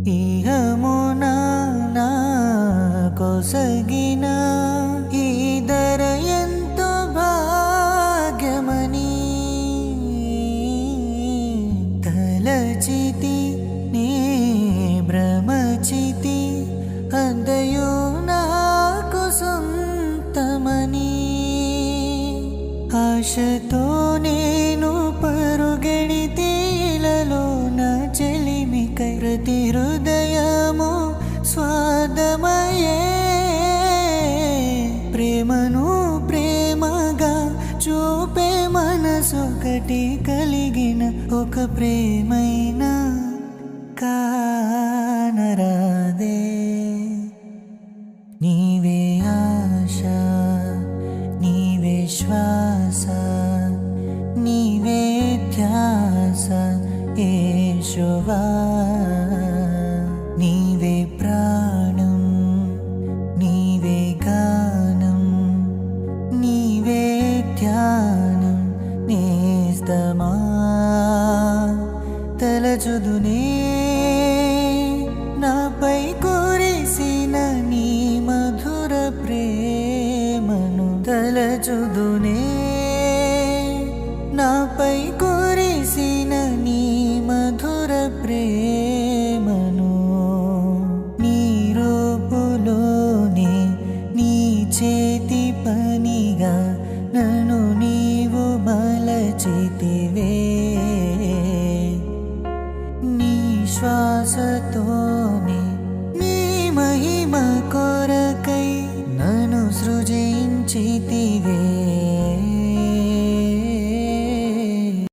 ఇహమున నా కొసగిన ఈ దర ఎంతో భాగ్యమని తలచితి నీ భ్రమచితి అందయు నాకు సొంతమని ఆశతో నేను పరుగెడితే ఇలలో నా చెలిమికై ప్రతి హృదయము స్వాదమయే ప్రేమను ప్రేమగా చూపే మనసొకటి కలిగిన ఒక ప్రేమైనా కానరాదే నీవే ఆశ నీవే శ్వాస నీవే ధ్యాస యేషువా నీవే ప్రాణం నీవే గానం నీవే ధ్యానం నేస్తమా తలచుదునే నాపై కురిసిన నీ మధుర ప్రేమను తలచుదునే